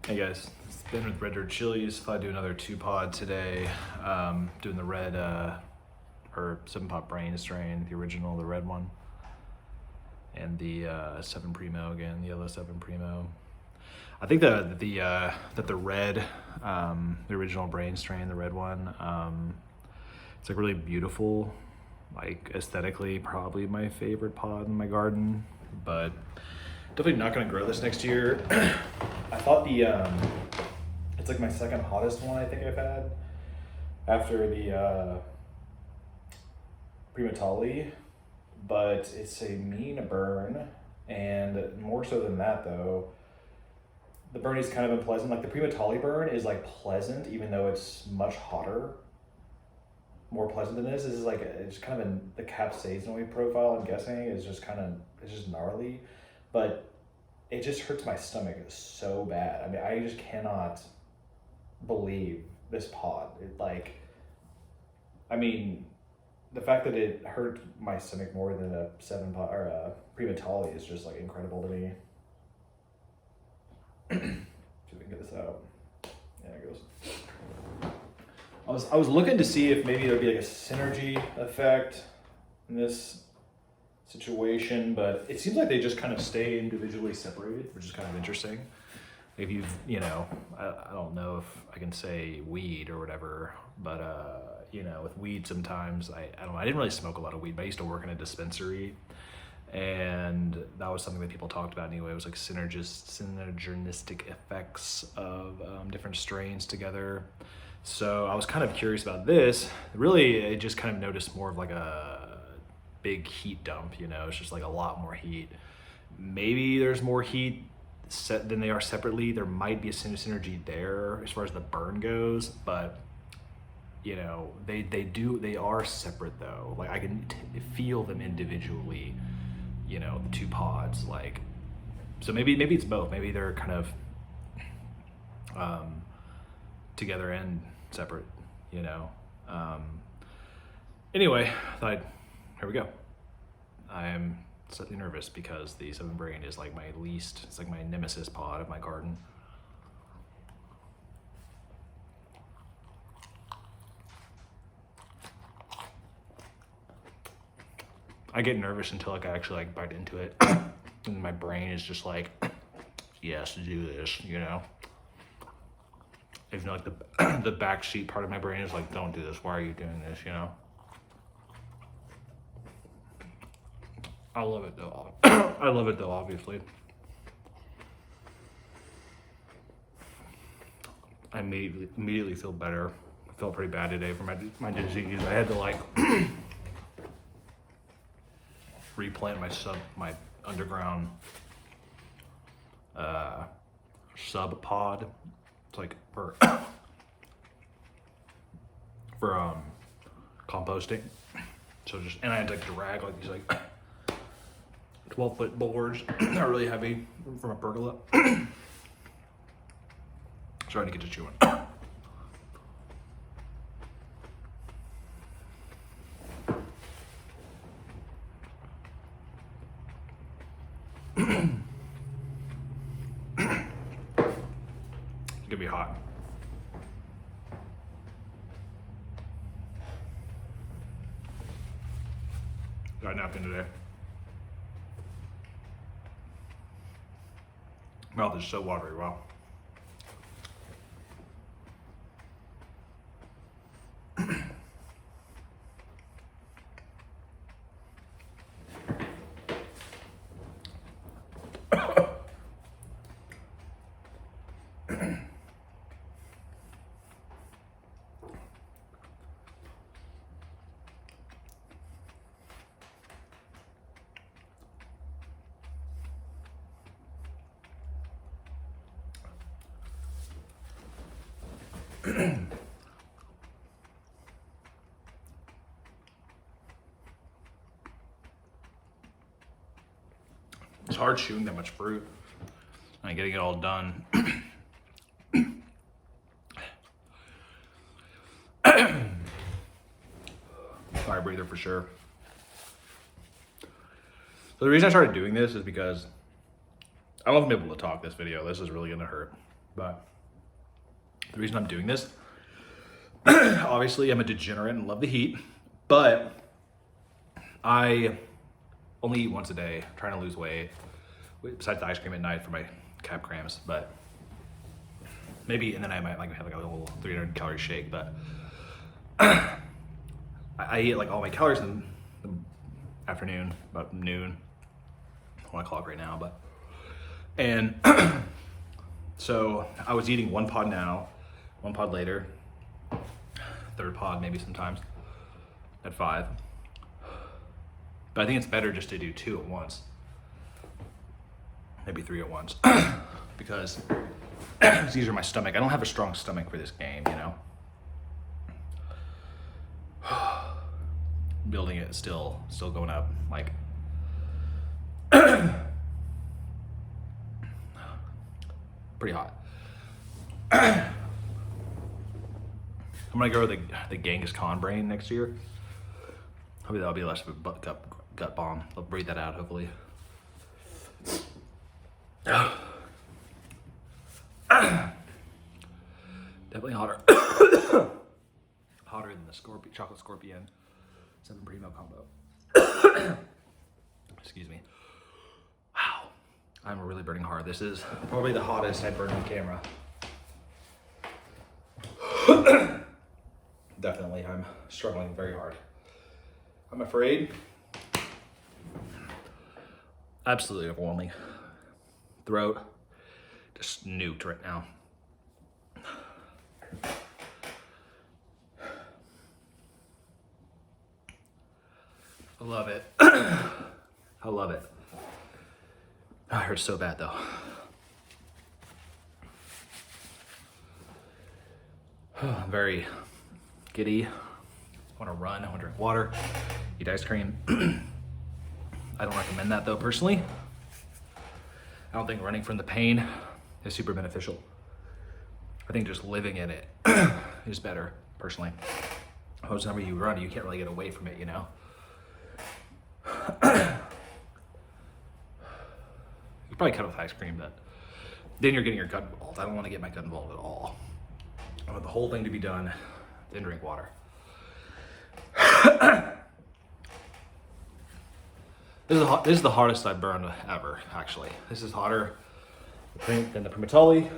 Hey guys, it's Ben with Red Dirt Chilies. Thought I'd do another 2-pod today. Doing the red or 7-pot brain strain, the original, the red one, and the 7 Primo again, the yellow 7 Primo. I think that the red, the original brain strain, the red one, it's like really beautiful, like aesthetically, probably my favorite pod in my garden, but definitely not gonna grow this next year. I thought it's like my second hottest one I think I've had after the Primo, but it's a mean burn, and more so than that though, the burn is kind of unpleasant. Like the Primo burn is like pleasant, even though it's much hotter, more pleasant than this. This is like it's kind of the capsaicin profile. I'm guessing is just it's just gnarly, but it just hurts my stomach so bad. I mean, I just cannot believe this pod. The fact that it hurt my stomach more than a 7-pot or a Primo is just like incredible to me. See if we can get this out. Yeah, it goes. I was looking to see if maybe there'd be like a synergy effect in this situation, but it seems like they just kind of stay individually separated, which is kind of interesting. If I don't know if I can say weed or whatever, but with weed sometimes I don't know. I didn't really smoke a lot of weed, but I used to work in a dispensary, and that was something that people talked about anyway. It was like synergistic effects of different strains together. So I was kind of curious about this. Really, I just kind of noticed more of like a big heat dump, it's just like a lot more heat. Maybe there's more heat set than they are separately. There might be a synergy there as far as the burn goes, but they are separate though. Like I can feel them individually, the 2 pods, like, so maybe it's both. Maybe they're kind of together and separate, anyway, here we go. I am slightly nervous because the 7 brain is like it's like my nemesis pod of my garden. I get nervous until like I actually like bite into it, and my brain is just like, yes, do this, Even like the backseat part of my brain is like, don't do this. Why are you doing this? I love it though. I love it though, obviously. I immediately feel better. I felt pretty bad today for my disease. I had to like replant my underground sub pod. It's like for composting. So and I had to drag like these like 12-foot boards are really heavy from a pergola. Trying to get to chewing. It's gonna be hot. Got a napkin today. Mouth is so watery, wow. It's hard chewing that much fruit and getting it all done. Fire breather for sure. So the reason I started doing this is because I don't know if I'm able to talk this video. This is really gonna hurt. But the reason I'm doing this, obviously I'm a degenerate and love the heat, but I only eat once a day, trying to lose weight, besides the ice cream at night for my cap cramps, but maybe, and then I might like have like a little 300 calorie shake, but I eat like all my calories in the afternoon, about noon, 1 o'clock right now, but, and so I was eating 1 pod now, 1 pod later, 3rd pod maybe sometimes at 5. But I think it's better just to do 2 at once, maybe 3 at once, because it's easier on my stomach. I don't have a strong stomach for this game, you know. Building it still going up, like pretty hot. I'm gonna grow the Genghis Khan brain next year. Hopefully that'll be less of a gut bomb. I'll breathe that out, hopefully. Definitely hotter. Hotter than the chocolate scorpion 7 Primo combo. Excuse me. Wow, I'm really burning hard. This is probably the hottest I've burned on camera. Definitely, I'm struggling very hard. I'm afraid. Absolutely overwhelming. Throat just nuked right now. I love it. I love it. Oh, it hurts so bad though. I'm very giddy. I want to run. I want to drink water, eat ice cream. I don't recommend that though, personally. I don't think running from the pain is super beneficial. I think just living in it is better, personally. Most of the time you run, you can't really get away from it, you know? You probably cut with ice cream, but then you're getting your gut involved. I don't want to get my gut involved at all. I want the whole thing to be done, then drink water. This is the hardest I've burned ever, actually. This is hotter than the Primo.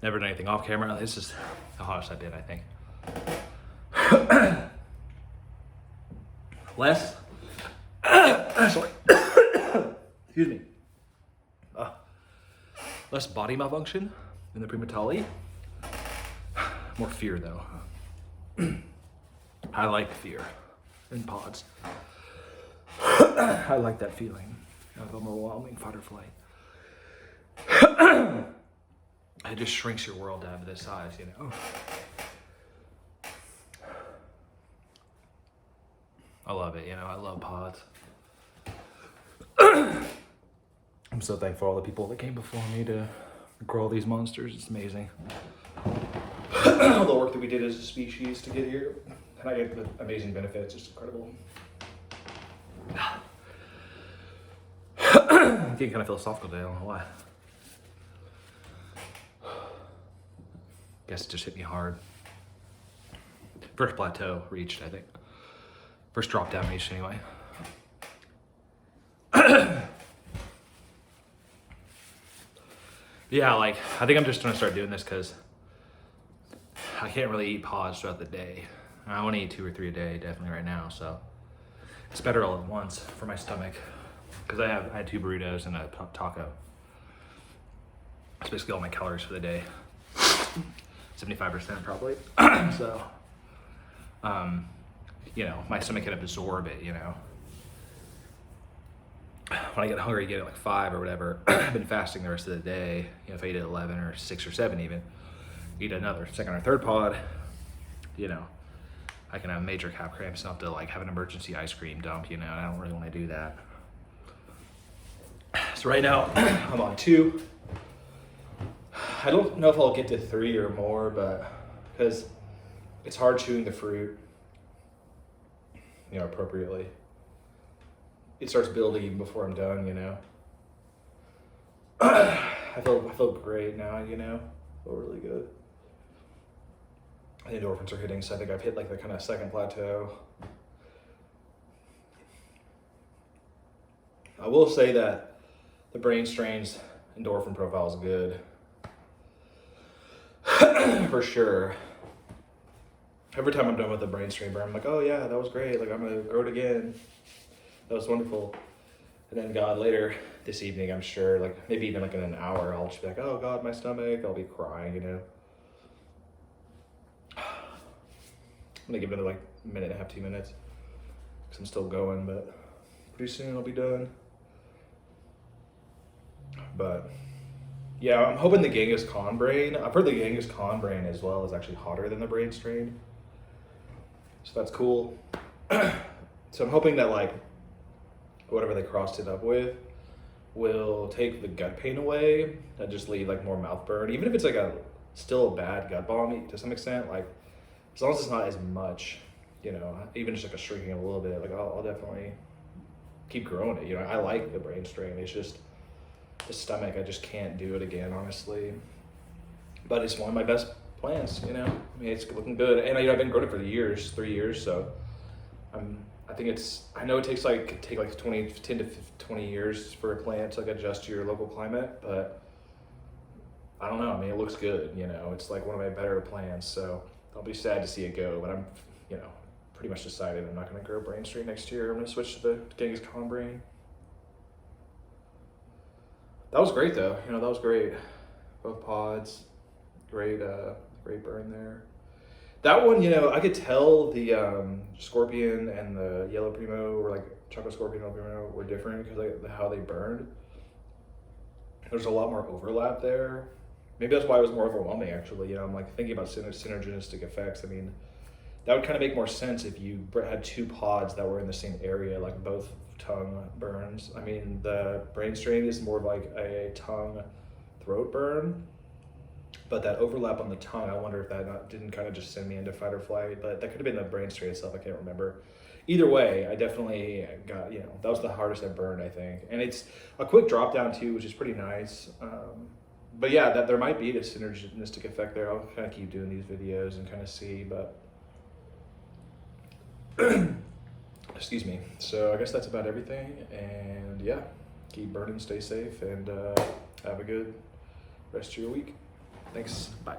Never done anything off camera. This is the hottest I did, I think. Less, sorry, excuse me. Less body malfunction than the Primo. More fear though. I like fear in pods. I like that feeling of overwhelming fight or flight. It just shrinks your world down to this size, you know? I love it, you know, I love pods. I'm so thankful for all the people that came before me to grow all these monsters. It's amazing. All the work that we did as a species to get here, and I get the amazing benefits. It's incredible. I'm getting kind of philosophical today, I don't know why. Guess it just hit me hard. First plateau reached, I think. First drop down reached anyway. Yeah, like, I think I'm just gonna start doing this because I can't really eat pods throughout the day. I want to eat 2 or 3 a day, definitely right now, so it's better all at once for my stomach. Because I had 2 burritos and a taco. It's basically all my calories for the day. 75% probably. So, you know, my stomach can absorb it, you know. When I get hungry, I get it like 5 or whatever. I've been fasting the rest of the day. You know, if I eat at 11 or 6 or 7 even, eat another 2nd or 3rd pod, you know, I can have major cap cramps enough to like have an emergency ice cream dump, you know, and I don't really want to do that. So right now, I'm on 2. I don't know if I'll get to 3 or more, but because it's hard chewing the fruit, you know, appropriately. It starts building even before I'm done, you know. I feel great now, you know, I feel really good. The endorphins are hitting, so I think I've hit like the kind of second plateau. I will say that the brain strain's endorphin profile is good. For sure. Every time I'm done with the brain strain burn, I'm like, oh yeah, that was great. Like, I'm gonna grow it again. That was wonderful. And then God, later this evening, I'm sure, like maybe even like in an hour, I'll just be like, oh God, my stomach. I'll be crying, you know. I'm gonna give it like a minute and a half, 2 minutes, because I'm still going, but pretty soon I'll be done. But yeah, I'm hoping the Genghis Khan brain. I've heard the Genghis Khan brain as well is actually hotter than the brain strain. So that's cool. So I'm hoping that like whatever they crossed it up with will take the gut pain away and just leave like more mouth burn. Even if it's like still a bad gut bomb to some extent, like as long as it's not as much, you know, even just like a shrinking a little bit, like I'll definitely keep growing it. You know, I like the brain strain. It's just the stomach, I just can't do it again, honestly. But it's one of my best plants, you know. I mean, it's looking good, and I've been growing it for 3 years, so I think I know it takes like 10 to 20 years for a plant to like adjust to your local climate, but I don't know. I mean, it looks good, you know. It's like one of my better plants, so I'll be sad to see it go. But I'm, you know, pretty much decided I'm not going to grow brain strain next year. I'm going to switch to the Genghis Khan brain. That was great though. You know, that was great. Both pods, great burn there. That one, you know, I could tell the scorpion and the yellow Primo, or like chocolate scorpion and yellow Primo, were different because like how they burned. There's a lot more overlap there. Maybe that's why it was more overwhelming, actually. You know, I'm like thinking about synergistic effects. I mean, that would kind of make more sense if you had 2 pods that were in the same area, like both tongue burns. I mean, the brain strain is more like a tongue throat burn, but that overlap on the tongue, I wonder if that didn't kind of just send me into fight or flight, but that could have been the brain strain itself. I can't remember. Either way, I definitely got, you know, that was the hardest I burned, I think. And it's a quick drop down too, which is pretty nice. But yeah, that there might be a synergistic effect there. I'll kind of keep doing these videos and kind of see, but excuse me. So I guess that's about everything. And yeah, keep burning, stay safe, and have a good rest of your week. Thanks. Bye.